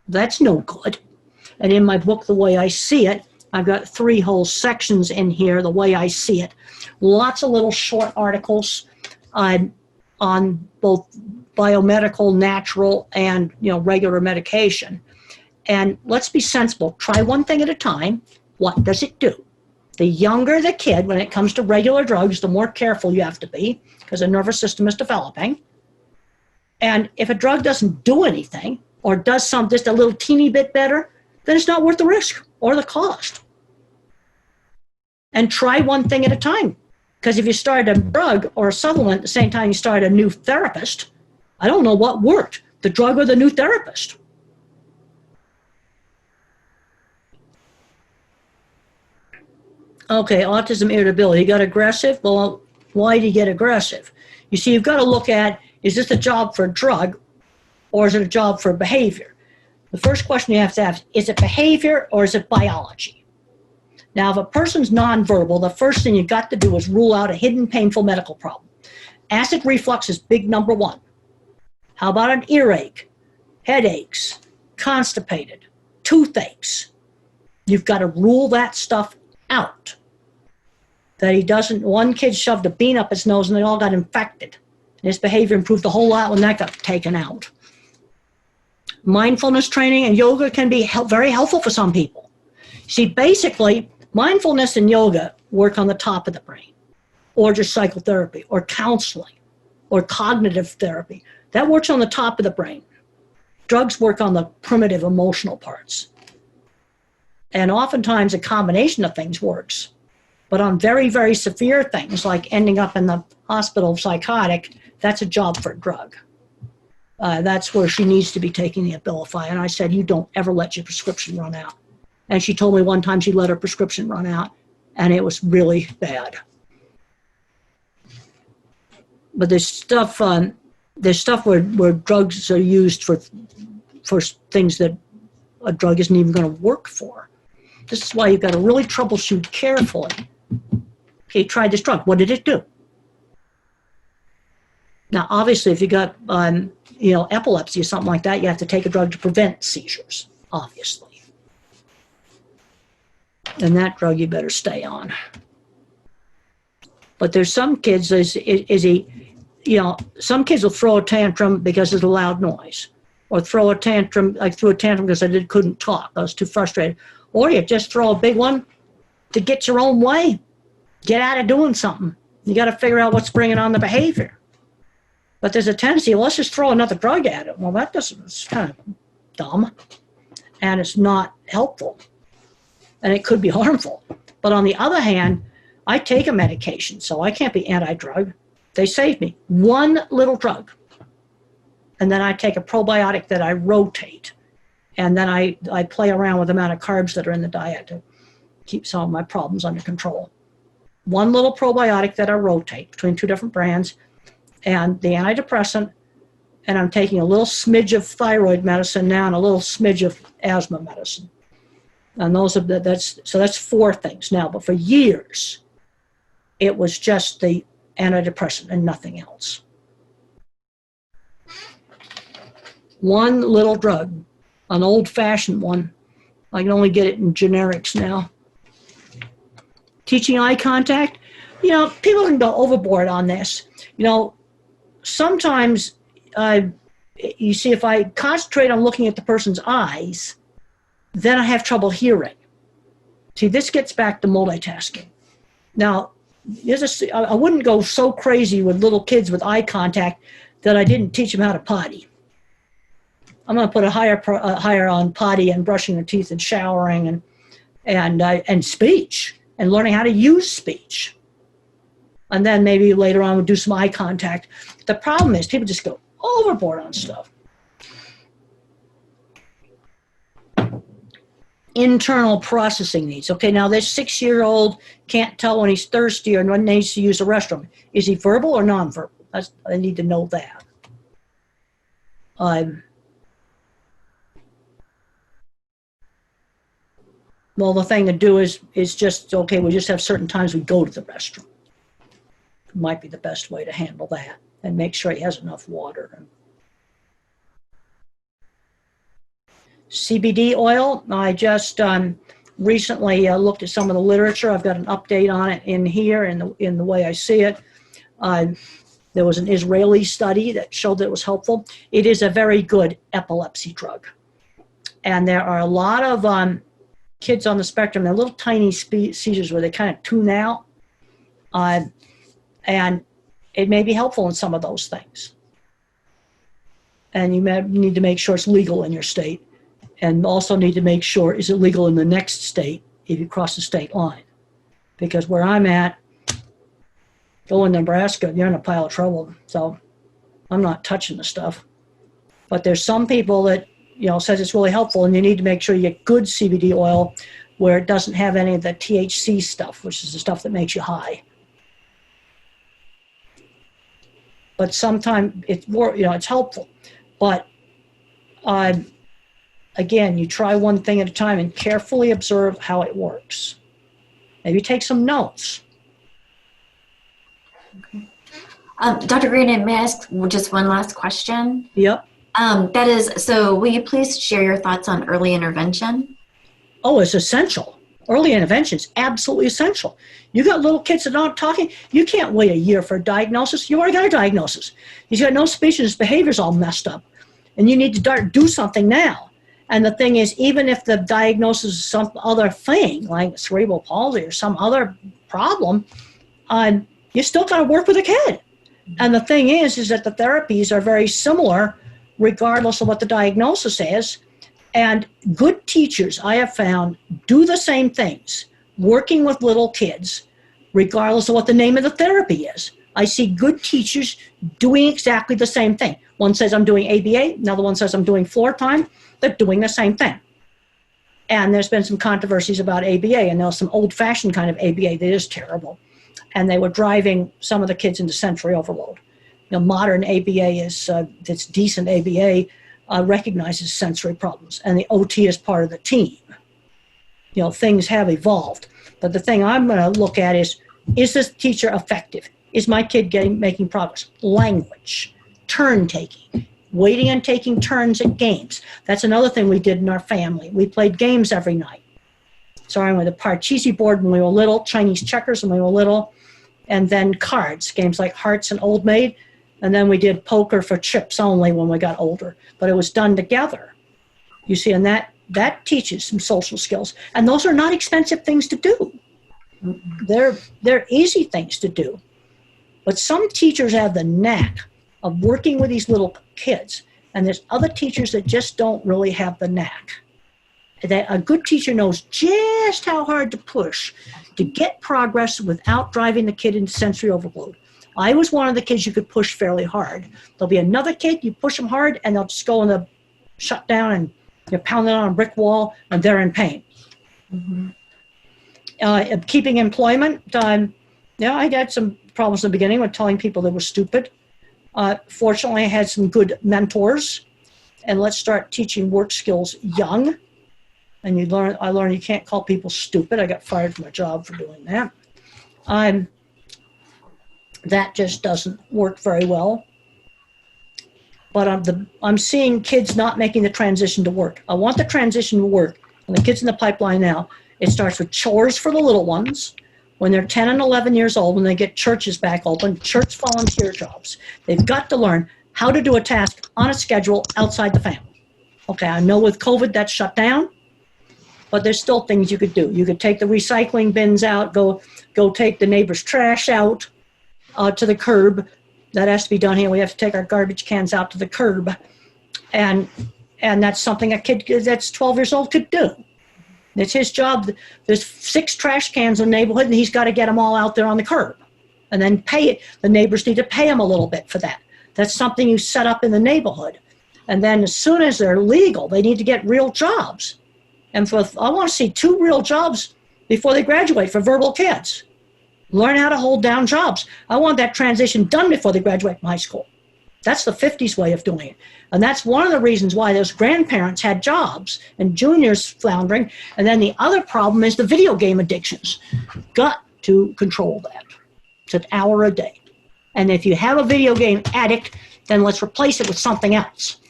That's no good. And in my book, The Way I See It, I've got 3 whole sections in here, The Way I See It. Lots of little short articles on both biomedical, natural, and regular medication. And let's be sensible. Try one thing at a time. What does it do? The younger the kid, when it comes to regular drugs, the more careful you have to be because the nervous system is developing. And if a drug doesn't do anything or does just a little teeny bit better, then it's not worth the risk or the cost. And try one thing at a time. Because if you started a drug or a supplement at the same time you started a new therapist, I don't know what worked, the drug or the new therapist. Okay, autism irritability. You got aggressive? Well, why do you get aggressive? You see, you've got to look at, is this a job for a drug or is it a job for behavior? The first question you have to ask, is it behavior or is it biology? Now, if a person's nonverbal, the first thing you got to do is rule out a hidden painful medical problem. Acid reflux is big number 1. How about an earache, headaches, constipated, toothaches? You've got to rule that stuff out. That he doesn't, one kid shoved a bean up his nose and they all got infected. And his behavior improved a whole lot when that got taken out. Mindfulness training and yoga can be very helpful for some people. See, basically, mindfulness and yoga work on the top of the brain, or just psychotherapy, or counseling, or cognitive therapy. That works on the top of the brain. Drugs work on the primitive emotional parts. And oftentimes a combination of things works. But on very, very severe things, like ending up in the hospital psychotic, that's a job for a drug. That's where she needs to be taking the Abilify. And I said, you don't ever let your prescription run out. And she told me one time she let her prescription run out, and it was really bad. But there's stuff where drugs are used for things that a drug isn't even going to work for. This is why you've got to really troubleshoot carefully. Okay, try this drug. What did it do? Now, obviously, if you got epilepsy or something like that, you have to take a drug to prevent seizures, obviously. And that drug you better stay on. But there's some kids, some kids will throw a tantrum because of the loud noise, or throw a tantrum, because I couldn't talk. I was too frustrated. Or you just throw a big one to get your own way. Get out of doing something. You got to figure out what's bringing on the behavior. But there's a tendency, let's just throw another drug at it. Well, it's kind of dumb, and it's not helpful, and it could be harmful. But on the other hand, I take a medication, so I can't be anti-drug. They saved me. One little drug. and then I take a probiotic that I rotate. And then I play around with the amount of carbs that are in the diet to keep some of my problems under control. One little probiotic that I rotate between 2 different brands, and the antidepressant, and I'm taking a little smidge of thyroid medicine now and a little smidge of asthma medicine. And that's 4 things now. But for years, it was just the antidepressant and nothing else. One little drug, an old-fashioned one. I can only get it in generics now. Teaching eye contact, people can go overboard on this. Sometimes you see, if I concentrate on looking at the person's eyes, then I have trouble hearing. See, this gets back to multitasking. Now, I wouldn't go so crazy with little kids with eye contact that I didn't teach them how to potty. I'm going to put a higher on potty and brushing their teeth and showering and speech and learning how to use speech. And then maybe later on we'll do some eye contact. The problem is people just go overboard on stuff. Internal processing needs. Okay, now this 6-year-old can't tell when he's thirsty or when he needs to use the restroom. Is he verbal or nonverbal? I need to know that. Well, the thing to do is just, okay, we just have certain times we go to the restroom. Might be the best way to handle that, and make sure he has enough water. Cbd oil, I just recently looked at some of the literature. I've got an update on it in here in the way I see it. There was an Israeli study that showed that it was helpful. It is a very good epilepsy drug. And there are a lot of kids on the spectrum, they're little tiny seizures where they kind of tune out. And it may be helpful in some of those things. And you need to make sure it's legal in your state. And also need to make sure, is it legal in the next state if you cross the state line? Because where I'm at, go in Nebraska, you're in a pile of trouble. So I'm not touching the stuff. But there's some people that, says it's really helpful, and you need to make sure you get good CBD oil where it doesn't have any of the THC stuff, which is the stuff that makes you high. But sometimes it's helpful. But again, you try one thing at a time and carefully observe how it works. Maybe take some notes. Okay. Dr. Grandin, may I ask just one last question? Yep. That is, so will you please share your thoughts on early intervention? Oh, it's essential. Early intervention is absolutely essential. You got little kids that aren't talking. You can't wait a year for a diagnosis. You already got a diagnosis. He's got no speech and his behavior's all messed up. And you need to do something now. And the thing is, even if the diagnosis is some other thing, like cerebral palsy or some other problem, you still got to work with a kid. And the thing is that the therapies are very similar regardless of what the diagnosis is. And good teachers, I have found, do the same things, working with little kids, regardless of what the name of the therapy is. I see good teachers doing exactly the same thing. One says, I'm doing ABA. Another one says, I'm doing floor time. They're doing the same thing. And there's been some controversies about ABA, and there was some old-fashioned kind of ABA that is terrible. And they were driving some of the kids into sensory overload. Modern ABA that's decent ABA recognizes sensory problems, and the OT is part of the team. Things have evolved. But the thing I'm going to look at is this teacher effective? Is my kid making progress? Language, turn taking, waiting and taking turns at games. That's another thing we did in our family. We played games every night. Starting with a Parcheesi board when we were little, Chinese checkers when we were little, and then cards, games like Hearts and Old Maid. And then we did poker for chips only when we got older. But it was done together. You see, and that teaches some social skills. And those are not expensive things to do. They're easy things to do. But some teachers have the knack of working with these little kids. And there's other teachers that just don't really have the knack. That a good teacher knows just how hard to push to get progress without driving the kid into sensory overload. I was one of the kids you could push fairly hard. There'll be another kid, you push them hard, and they'll just go in the shutdown and you're pounding on a brick wall, and they're in pain. Keeping employment, I had some problems in the beginning with telling people they were stupid. Fortunately, I had some good mentors, and let's start teaching work skills young. And I learned you can't call people stupid. I got fired from a job for doing that. That just doesn't work very well. But I'm seeing kids not making the transition to work. I want the transition to work. And the kids in the pipeline now, it starts with chores for the little ones. When they're 10 and 11 years old, when they get churches back open, church volunteer jobs, they've got to learn how to do a task on a schedule outside the family. Okay, I know with COVID that's shut down, but there's still things you could do. You could take the recycling bins out, go take the neighbor's trash out to the curb. That has to be done here. We have to take our garbage cans out to the curb. And that's something a kid that's 12 years old could do. It's his job. There's 6 trash cans in the neighborhood, and he's got to get them all out there on the curb. And then pay it. The neighbors need to pay him a little bit for that. That's something you set up in the neighborhood. And then as soon as they're legal, they need to get real jobs. And I want to see 2 real jobs before they graduate for verbal kids. Learn how to hold down jobs. I want that transition done before they graduate from high school. That's the 50s way of doing it. And that's one of the reasons why those grandparents had jobs and juniors floundering. And then the other problem is the video game addictions. Got to control that. It's an hour a day. And if you have a video game addict, then let's replace it with something else.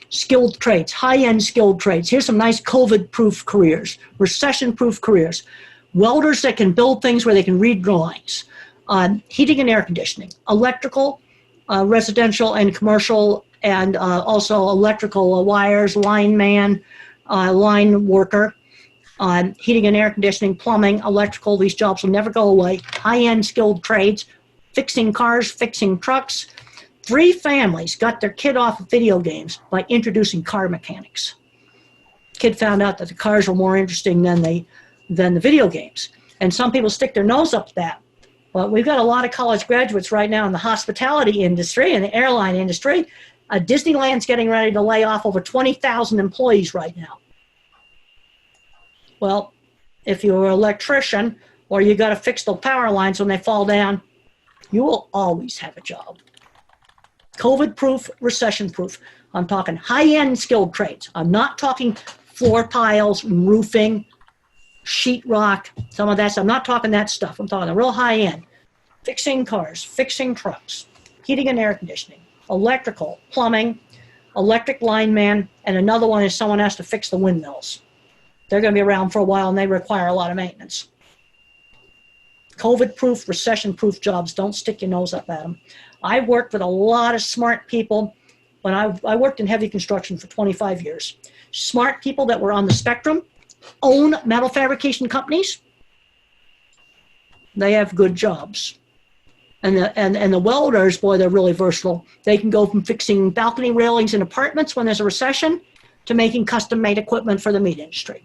Skilled trades, high-end skilled trades. Here's some nice COVID-proof careers, recession-proof careers. Welders that can build things where they can read drawings. Heating and air conditioning. Electrical, residential and commercial, and also electrical wires, lineman, line worker. Heating and air conditioning, plumbing, electrical. These jobs will never go away. High-end skilled trades. Fixing cars, fixing trucks. 3 families got their kid off of video games by introducing car mechanics. Kid found out that the cars were more interesting than the video games. And some people stick their nose up that. But we've got a lot of college graduates right now in the hospitality industry and the airline industry. Disneyland's getting ready to lay off over 20,000 employees right now. Well, if you're an electrician or you got to fix the power lines when they fall down, you will always have a job. COVID-proof, recession-proof. I'm talking high-end skilled trades. I'm not talking floor tiles, roofing, sheetrock, some of that stuff. I'm not talking that stuff. I'm talking the real high-end. Fixing cars, fixing trucks, heating and air conditioning, electrical, plumbing, electric lineman, and another one is someone has to fix the windmills. They're going to be around for a while, and they require a lot of maintenance. COVID-proof, recession-proof jobs. Don't stick your nose up at them. I worked with a lot of smart people. When I worked in heavy construction for 25 years. Smart people that were on the spectrum, own metal fabrication companies. They have good jobs. And the welders, boy, they're really versatile. They can go from fixing balcony railings in apartments when there's a recession to making custom-made equipment for the meat industry.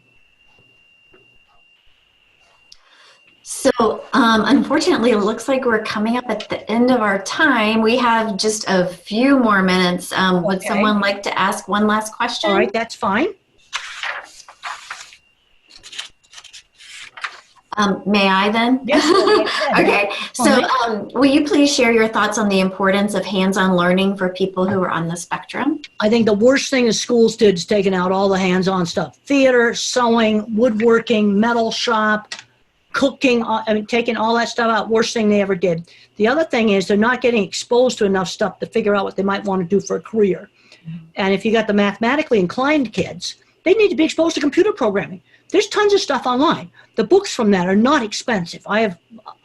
So unfortunately, it looks like we're coming up at the end of our time. We have just a few more minutes. Would someone like to ask one last question? All right, that's fine. May I then? Yes. Okay. So will you please share your thoughts on the importance of hands-on learning for people who are on the spectrum? I think the worst thing the schools did is taking out all the hands-on stuff. Theater, sewing, woodworking, metal shop, cooking, taking all that stuff out, worst thing they ever did. The other thing is they're not getting exposed to enough stuff to figure out what they might want to do for a career. And if you got the mathematically inclined kids, they need to be exposed to computer programming. There's tons of stuff online. The books from that are not expensive. I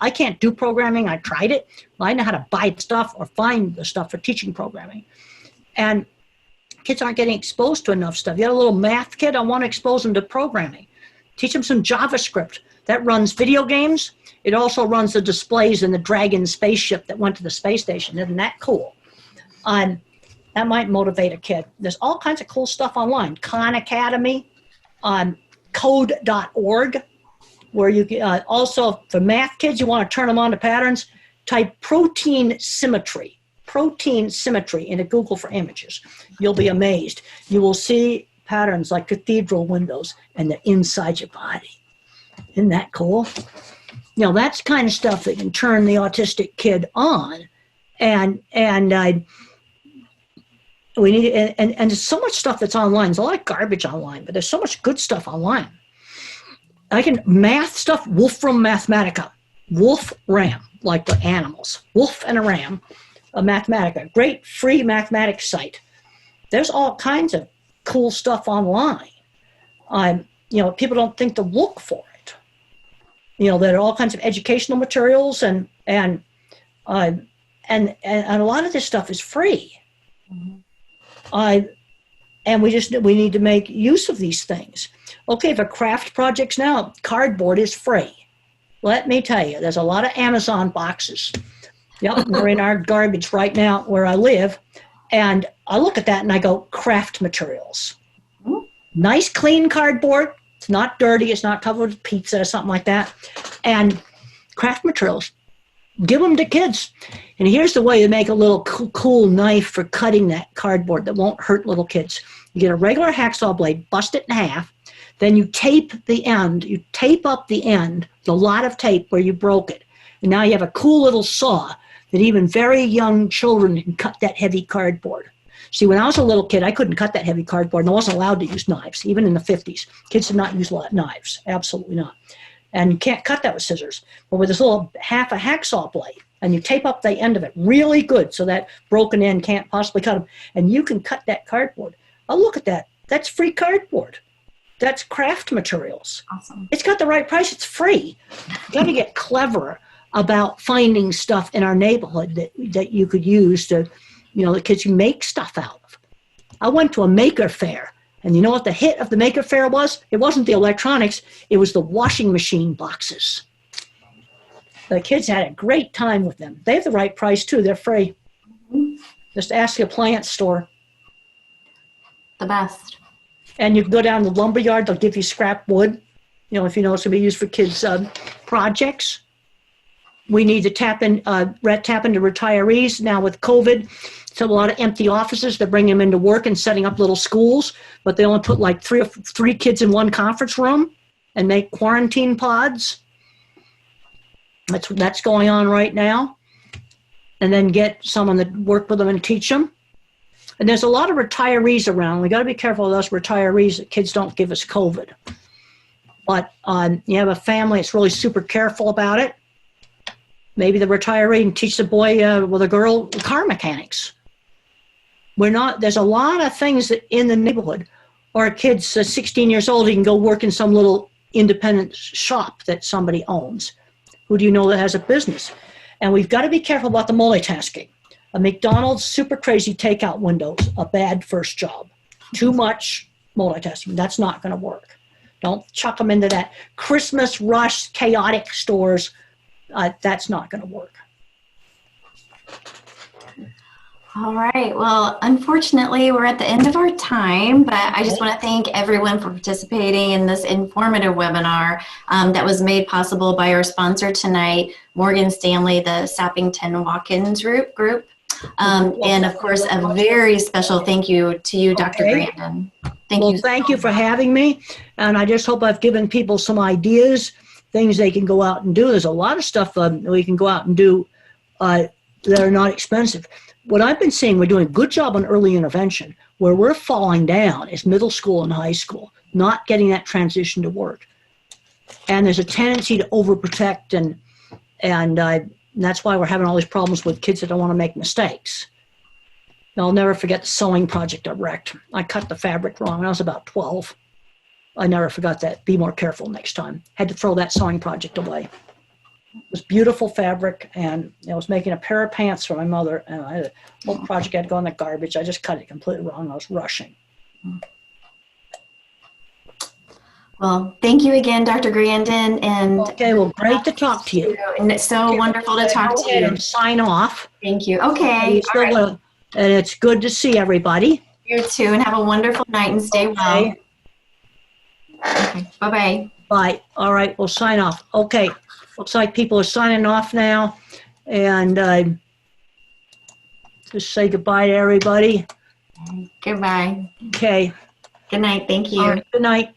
can't do programming. I tried it. I know how to buy stuff or find the stuff for teaching programming. And kids aren't getting exposed to enough stuff. You got a little math kid, I want to expose them to programming. Teach them some JavaScript. That runs video games. It also runs the displays in the Dragon spaceship that went to the space station. Isn't that cool? That might motivate a kid. There's all kinds of cool stuff online. Khan Academy, code.org, where you also, for math kids, you want to turn them on to patterns. type protein symmetry into Google for images. You'll be amazed. You will see patterns like cathedral windows and they're inside your body. Isn't that cool? You know, that's kind of stuff that can turn the autistic kid on. And we need, and there's so much stuff that's online. There's a lot of garbage online, but there's so much good stuff online. Math stuff, Wolfram Mathematica, Wolfram, like the animals, wolf and a ram, a Mathematica, great free mathematics site. There's all kinds of cool stuff online. You know, people don't think to look for it. You know, there are all kinds of educational materials and a lot of this stuff is free. And we need to make use of these things. Okay, for craft projects now, cardboard is free. Let me tell you, there's a lot of Amazon boxes. Yep, they're in our garbage right now where I live. And I look at that and I go, craft materials. Nice, clean cardboard. It's not dirty. It's not covered with pizza or something like that. And craft materials, give them to kids. And here's the way to make a little cool knife for cutting that cardboard that won't hurt little kids. You get a regular hacksaw blade, bust it in half. Then you tape the end. You tape up the end, the lot of tape where you broke it. And now you have a cool little saw that even very young children can cut that heavy cardboard. See, when I was a little kid, I couldn't cut that heavy cardboard, and I wasn't allowed to use knives, even in the 50s. Kids did not use knives, absolutely not. And you can't cut that with scissors. But with this little half a hacksaw blade, and you tape up the end of it really good so that broken end can't possibly cut them, and you can cut that cardboard. Oh, look at that. That's free cardboard. That's craft materials. Awesome. It's got the right price. It's free. You got to get clever about finding stuff in our neighborhood that you could use to, you know, the kids you make stuff out of. I went to a maker fair, and you know what the hit of the maker fair was? It wasn't the electronics. It was the washing machine boxes. The kids had a great time with them. They have the right price, too. They're free. Just ask the appliance store. The best. And you can go down to the lumber yard. They'll give you scrap wood, you know, if you know it's going to be used for kids' projects. We need to tap into retirees now with COVID. So a lot of empty offices. They're bringing them into work and setting up little schools, but they only put like three kids in one conference room and make quarantine pods. That's going on right now. And then get someone to work with them and teach them. And there's a lot of retirees around. We got to be careful of those retirees that kids don't give us COVID. But you have a family that's really super careful about it. Maybe the retiree can teach the boy or the girl car mechanics. There's a lot of things that in the neighborhood. Or a kid's 16 years old, he can go work in some little independent shop that somebody owns. Who do you know that has a business? And we've got to be careful about the multitasking. A McDonald's super crazy takeout window is a bad first job. Too much multitasking. That's not going to work. Don't chuck them into that Christmas rush, chaotic stores. That's not going to work. All right. Well, unfortunately, we're at the end of our time, but I just want to thank everyone for participating in this informative webinar that was made possible by our sponsor tonight, Morgan Stanley, the Sappington Watkins group. And of course, a very special thank you to you, Dr. Grandin. Thank you for having me. And I just hope I've given people some ideas, things they can go out and do. There's a lot of stuff we can go out and do that are not expensive. What I've been seeing, we're doing a good job on early intervention. Where we're falling down is middle school and high school, not getting that transition to work. And there's a tendency to overprotect, and that's why we're having all these problems with kids that don't want to make mistakes. I'll never forget the sewing project I wrecked. I cut the fabric wrong when I was about 12. I never forgot that. Be more careful next time. Had to throw that sewing project away. It was beautiful fabric, and I was making a pair of pants for my mother, and I had a whole project had to go in the garbage. I just cut it completely wrong. I was rushing. Well, thank you again, Dr. Grandin. And okay, well, great to talk to you. And it's so wonderful to talk to you. And sign off. Thank you. Okay. All right. And it's good to see everybody. You too, and have a wonderful night and stay well. Okay. Bye-bye. Bye. All right, we'll sign off. Okay. Looks like people are signing off now. And just say goodbye to everybody. Goodbye. Okay. Good night. Thank you. All right, good night.